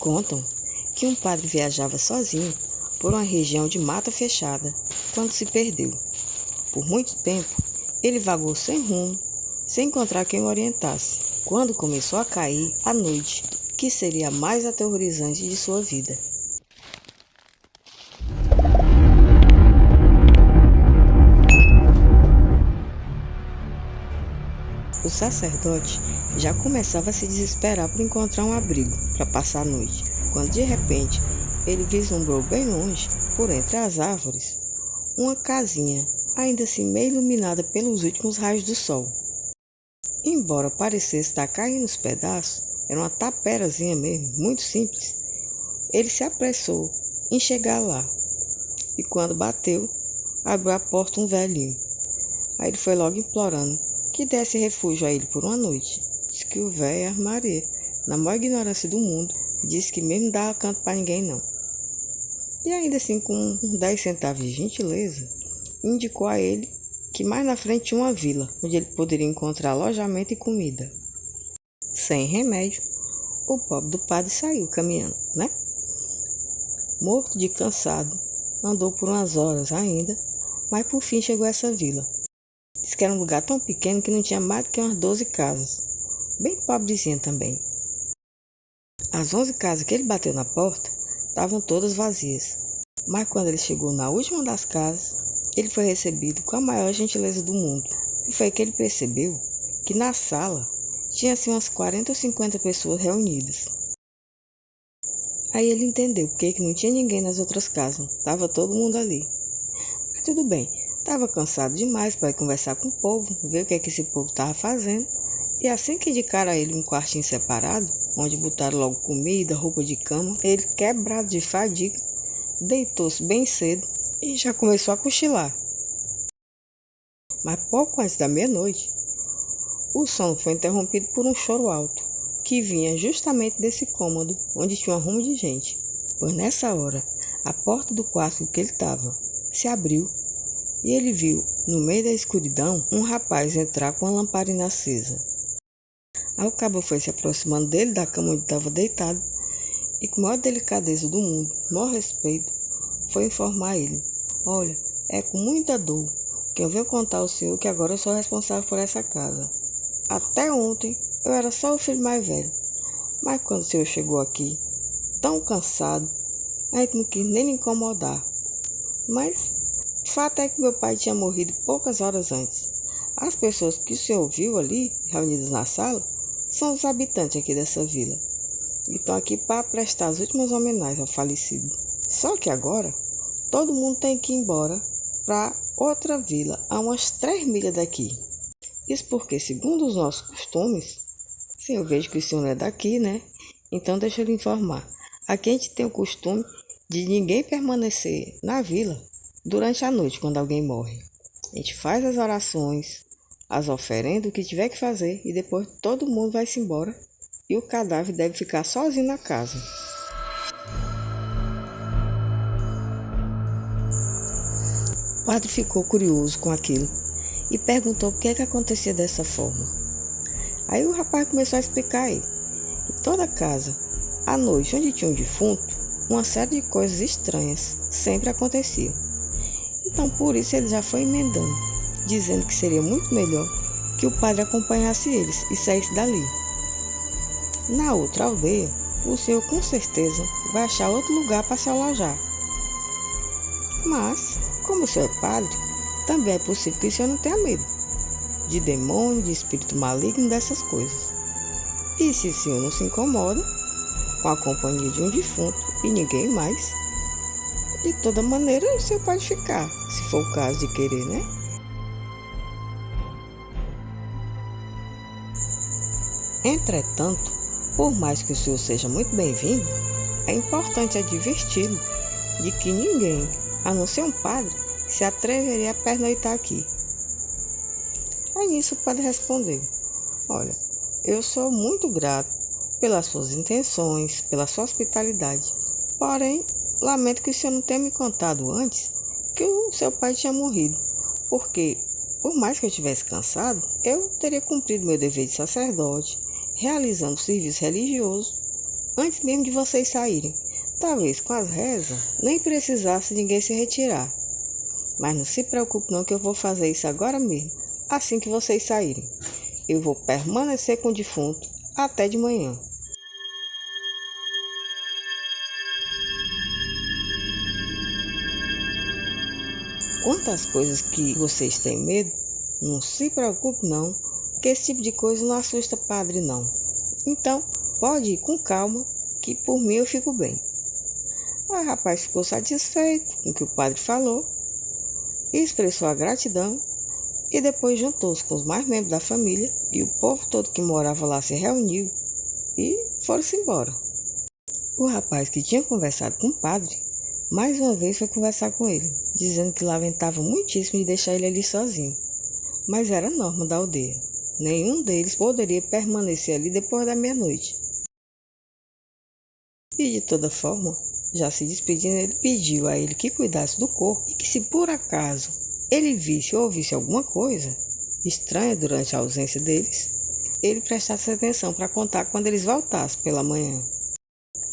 Contam que um padre viajava sozinho por uma região de mata fechada quando se perdeu. Por muito tempo, ele vagou sem rumo, sem encontrar quem o orientasse, quando começou a cair a noite, que seria a mais aterrorizante de sua vida. O sacerdote já começava a se desesperar por encontrar um abrigo para passar a noite, quando de repente ele vislumbrou bem longe, por entre as árvores, uma casinha, ainda assim meio iluminada pelos últimos raios do sol. Embora parecesse estar caindo os pedaços, era uma taperazinha mesmo, muito simples. Ele se apressou em chegar lá, e quando bateu, abriu a porta um velhinho. Aí ele foi logo implorando que desse refúgio a ele por uma noite. Diz que o velho armaria, na maior ignorância do mundo, disse que mesmo não dava canto para ninguém não. E ainda assim, com uns 10 centavos de gentileza, indicou a ele que mais na frente tinha uma vila, onde ele poderia encontrar alojamento e comida. Sem remédio, o pobre do padre saiu caminhando, né? Morto de cansado, andou por umas horas ainda, mas por fim chegou a essa vila. Diz que era um lugar tão pequeno que não tinha mais do que umas 12 casas, bem pobrezinha também. As 11 casas que ele bateu na porta estavam todas vazias, mas quando ele chegou na última das casas, ele foi recebido com a maior gentileza do mundo. E foi que ele percebeu que na sala tinha assim umas 40 ou 50 pessoas reunidas. Aí ele entendeu porque que não tinha ninguém nas outras casas, estava todo mundo ali. Mas tudo bem, estava cansado demais para ir conversar com o povo, ver o que é que esse povo estava fazendo. E assim que indicaram a ele um quartinho separado, onde botaram logo comida, roupa de cama, ele, quebrado de fadiga, deitou-se bem cedo e já começou a cochilar. Mas pouco antes da meia-noite, o sono foi interrompido por um choro alto, que vinha justamente desse cômodo, onde tinha um arrumo de gente. Pois nessa hora, a porta do quarto que ele estava se abriu e ele viu, no meio da escuridão, um rapaz entrar com a lamparina acesa. Aí o cabo foi se aproximando dele da cama onde estava deitado e, com a maior delicadeza do mundo, maior respeito, foi informar ele: olha, é com muita dor que eu venho contar ao senhor que agora eu sou responsável por essa casa. Até ontem eu era só o filho mais velho, mas quando o senhor chegou aqui, tão cansado, a gente não quis nem lhe incomodar. Mas o fato é que meu pai tinha morrido poucas horas antes. As pessoas que o senhor viu ali, reunidas na sala, são os habitantes aqui dessa vila e estão aqui para prestar as últimas homenagens ao falecido. Só que agora, todo mundo tem que ir embora para outra vila, a umas 3 milhas daqui. Isso porque, segundo os nossos costumes, sim, eu vejo que o senhor não é daqui, né? Então deixa eu lhe informar. Aqui a gente tem o costume de ninguém permanecer na vila durante a noite quando alguém morre. A gente faz as orações, as oferendas, o que tiver que fazer, e depois todo mundo vai-se embora e o cadáver deve ficar sozinho na casa. O padre ficou curioso com aquilo e perguntou por que acontecia dessa forma. Aí o rapaz começou a explicar a ele que toda casa, à noite onde tinha um defunto, uma série de coisas estranhas sempre aconteciam. Então por isso ele já foi emendando, dizendo que seria muito melhor que o padre acompanhasse eles e saísse dali. Na outra aldeia, o senhor com certeza vai achar outro lugar para se alojar. Mas, como o senhor é padre, também é possível que o senhor não tenha medo de demônio, de espírito maligno, dessas coisas. E se o senhor não se incomoda com a companhia de um defunto e ninguém mais, de toda maneira o senhor pode ficar, se for o caso de querer, né? Entretanto, por mais que o senhor seja muito bem-vindo, é importante adverti-lo de que ninguém, a não ser um padre, se atreveria a pernoitar aqui. Aí nisso o padre respondeu: olha, eu sou muito grato pelas suas intenções, pela sua hospitalidade, porém, lamento que o senhor não tenha me contado antes que o seu pai tinha morrido, porque, por mais que eu estivesse cansado, eu teria cumprido meu dever de sacerdote, realizando o serviço religioso, antes mesmo de vocês saírem. Talvez com as rezas nem precisasse ninguém se retirar. Mas não se preocupe não que eu vou fazer isso agora mesmo, assim que vocês saírem. Eu vou permanecer com o defunto até de manhã. Quanto às coisas que vocês têm medo, não se preocupe não, que esse tipo de coisa não assusta padre não. Então, pode ir com calma, que por mim eu fico bem. Aí o rapaz ficou satisfeito com o que o padre falou, expressou a gratidão e depois juntou-se com os mais membros da família e o povo todo que morava lá se reuniu e foram-se embora. O rapaz que tinha conversado com o padre, mais uma vez foi conversar com ele, dizendo que lamentava muitíssimo de deixar ele ali sozinho, mas era norma da aldeia. Nenhum deles poderia permanecer ali depois da meia-noite. E de toda forma, já se despedindo, ele pediu a ele que cuidasse do corpo e que se por acaso ele visse ou ouvisse alguma coisa estranha durante a ausência deles, ele prestasse atenção para contar quando eles voltassem pela manhã.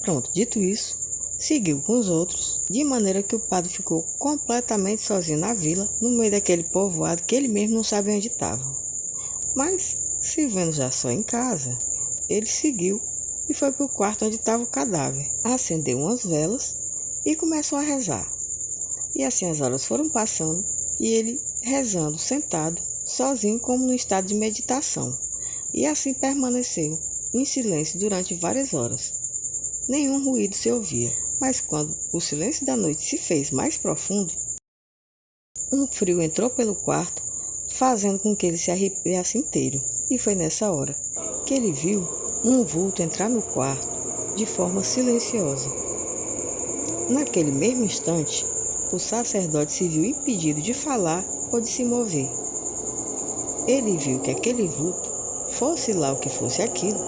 Pronto, dito isso, seguiu com os outros, de maneira que o padre ficou completamente sozinho na vila, no meio daquele povoado que ele mesmo não sabia onde estava. Mas, se vendo já só em casa, ele seguiu e foi para o quarto onde estava o cadáver, acendeu umas velas e começou a rezar. E assim as horas foram passando e ele rezando, sentado, sozinho como no estado de meditação. E assim permaneceu, em silêncio durante várias horas. Nenhum ruído se ouvia, mas quando o silêncio da noite se fez mais profundo, um frio entrou pelo quarto, fazendo com que ele se arrepiasse inteiro. E foi nessa hora que ele viu um vulto entrar no quarto de forma silenciosa. Naquele mesmo instante, o sacerdote se viu impedido de falar ou de se mover. Ele viu que aquele vulto, fosse lá o que fosse aquilo,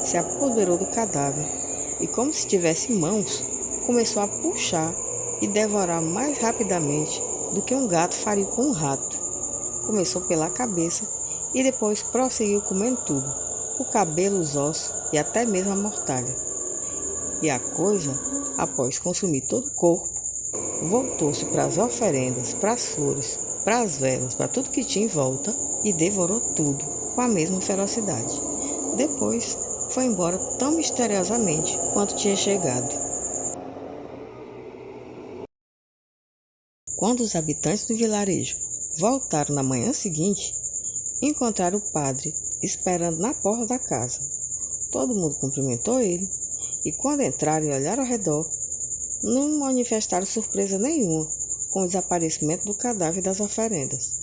se apoderou do cadáver e, como se tivesse mãos, começou a puxar e devorar mais rapidamente do que um gato faria com um rato. Começou pela cabeça e depois prosseguiu comendo tudo, o cabelo, os ossos e até mesmo a mortalha. E a coisa, após consumir todo o corpo, voltou-se para as oferendas, para as flores, para as velas, para tudo que tinha em volta e devorou tudo com a mesma ferocidade. Depois foi embora tão misteriosamente quanto tinha chegado. Quando os habitantes do vilarejo voltaram na manhã seguinte, encontraram o padre esperando na porta da casa. Todo mundo cumprimentou ele e, quando entraram e olharam ao redor, não manifestaram surpresa nenhuma com o desaparecimento do cadáver e das oferendas.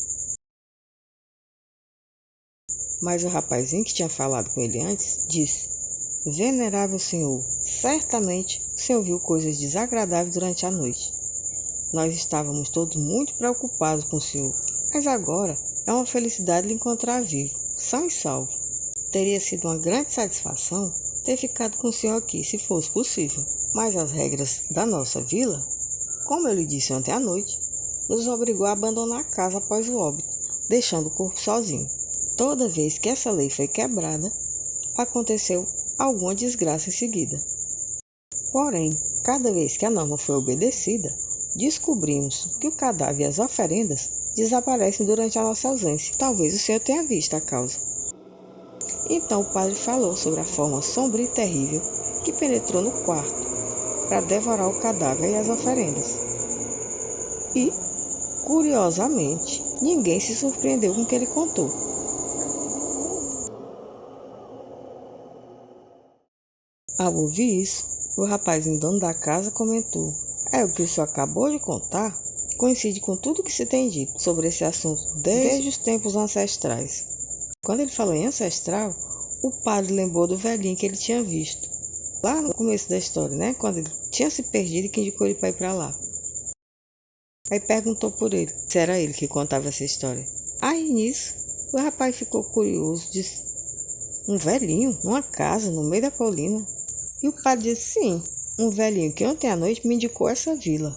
Mas o rapazinho que tinha falado com ele antes disse: "Venerável senhor, certamente o senhor viu coisas desagradáveis durante a noite. Nós estávamos todos muito preocupados com o senhor, mas agora é uma felicidade lhe encontrar vivo, são e salvo. Teria sido uma grande satisfação ter ficado com o senhor aqui, se fosse possível, mas as regras da nossa vila, como eu lhe disse ontem à noite, nos obrigou a abandonar a casa após o óbito, deixando o corpo sozinho. Toda vez que essa lei foi quebrada, aconteceu alguma desgraça em seguida. Porém, cada vez que a norma foi obedecida, descobrimos que o cadáver e as oferendas desaparecem durante a nossa ausência. Talvez o senhor tenha visto a causa." Então o padre falou sobre a forma sombria e terrível que penetrou no quarto para devorar o cadáver e as oferendas. E, curiosamente, ninguém se surpreendeu com o que ele contou. Ao ouvir isso, o rapazinho dono da casa comentou: "O que o senhor acabou de contar coincide com tudo que se tem dito sobre esse assunto desde os tempos ancestrais." Quando ele falou em ancestral, o padre lembrou do velhinho que ele tinha visto lá no começo da história, né? Quando ele tinha se perdido e que indicou ele para ir para lá. Aí perguntou por ele, se era ele que contava essa história. Aí nisso, o rapaz ficou curioso, disse: "Um velhinho, numa casa, no meio da colina?" E o padre disse: "Sim, um velhinho que ontem à noite me indicou essa vila.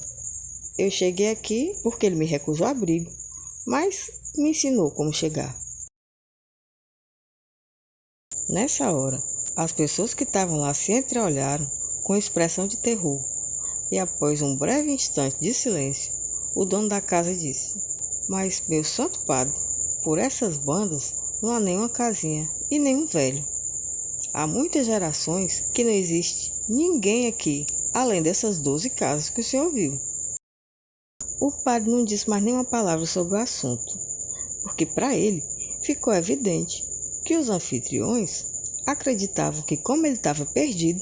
Eu cheguei aqui porque ele me recusou abrigo, mas me ensinou como chegar." Nessa hora, As pessoas que estavam lá se entreolharam com expressão de terror, e após um breve instante de silêncio, o dono da casa disse: "Mas, meu santo padre, por essas bandas não há nenhuma casinha e nenhum velho. Há muitas gerações que não existe ninguém aqui, além dessas 12 casas que o senhor viu." O padre não disse mais nenhuma palavra sobre o assunto, porque para ele ficou evidente que os anfitriões acreditavam que, como ele estava perdido,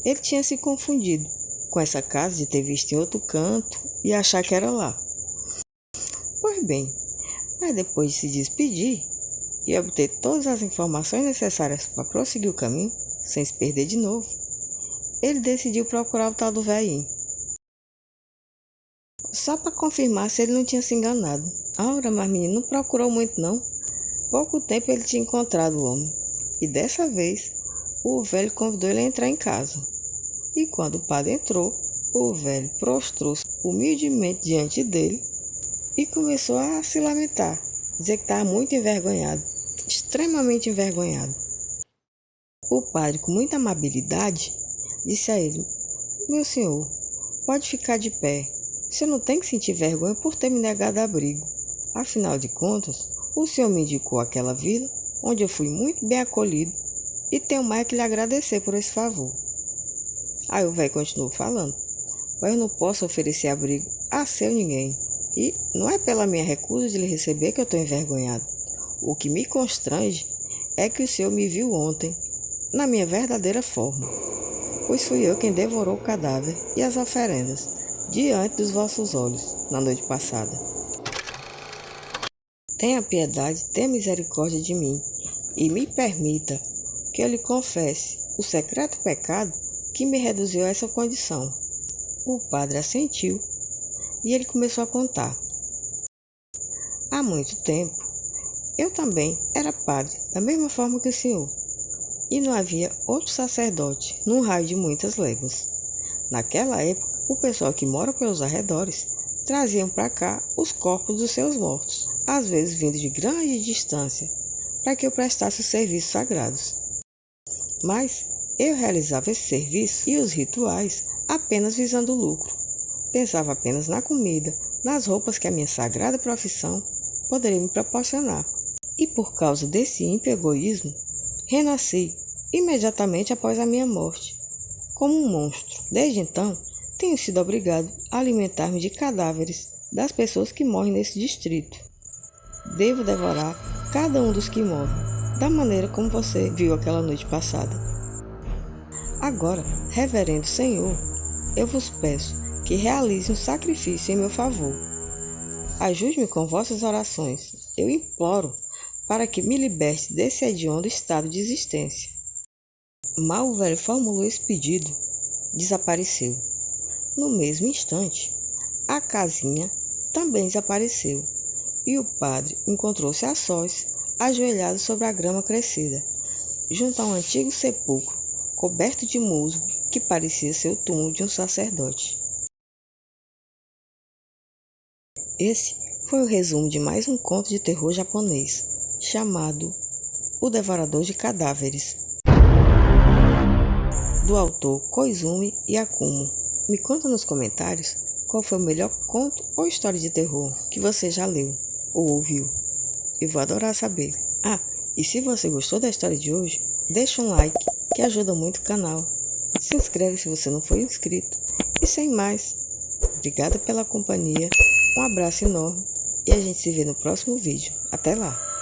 ele tinha se confundido com essa casa de ter visto em outro canto e achar que era lá. Pois bem, mas depois de se despedir e obter todas as informações necessárias para prosseguir o caminho, sem se perder de novo, ele decidiu procurar o tal do velhinho, só para confirmar se ele não tinha se enganado. Ora, mas menino, não procurou muito não. Pouco tempo ele tinha encontrado o homem, e dessa vez o velho convidou ele a entrar em casa. E quando o padre entrou, o velho prostrou-se humildemente diante dele e começou a se lamentar, dizer que estava muito envergonhado, extremamente envergonhado. O padre, com muita amabilidade, disse a ele: "Meu senhor, pode ficar de pé. Você não tem que sentir vergonha por ter me negado abrigo. Afinal de contas, o senhor me indicou aquela vila, onde eu fui muito bem acolhido, e tenho mais que lhe agradecer por esse favor." Aí o velho continuou falando: "Mas eu não posso oferecer abrigo a seu ninguém, e não é pela minha recusa de lhe receber que eu estou envergonhado. O que me constrange é que o senhor me viu ontem, na minha verdadeira forma, pois fui eu quem devorou o cadáver e as oferendas diante dos vossos olhos na noite passada. Tenha piedade, tenha misericórdia de mim, e me permita que eu lhe confesse o secreto pecado que me reduziu a essa condição." O padre assentiu e ele começou a contar: "Há muito tempo, eu também era padre, da mesma forma que o senhor, e não havia outro sacerdote num raio de muitas léguas. Naquela época, o pessoal que mora pelos arredores traziam para cá os corpos dos seus mortos, às vezes vindo de grande distância, para que eu prestasse os serviços sagrados. Mas eu realizava esse serviço e os rituais apenas visando o lucro. Pensava apenas na comida, nas roupas que a minha sagrada profissão poderia me proporcionar. E por causa desse ímpio egoísmo, renasci imediatamente após a minha morte, como um monstro. Desde então, tenho sido obrigado a alimentar-me de cadáveres das pessoas que morrem nesse distrito. Devo devorar cada um dos que morrem, da maneira como você viu aquela noite passada. Agora, reverendo Senhor, eu vos peço que realize um sacrifício em meu favor. Ajude-me com vossas orações, eu imploro, para que me liberte desse hediondo estado de existência." Mal o velho formulou esse pedido, desapareceu. No mesmo instante, a casinha também desapareceu, e o padre encontrou-se a sós, ajoelhado sobre a grama crescida, junto a um antigo sepulcro, coberto de musgo, que parecia ser o túmulo de um sacerdote. Esse foi o resumo de mais um conto de terror japonês, chamado O Devorador de Cadáveres, do autor Koizumi Yakumo. Me conta nos comentários qual foi o melhor conto ou história de terror que você já leu ou ouviu. Eu vou adorar saber. E se você gostou da história de hoje, deixa um like, que ajuda muito o canal. Se inscreve se você não for inscrito. E sem mais, obrigada pela companhia, um abraço enorme e a gente se vê no próximo vídeo. Até lá!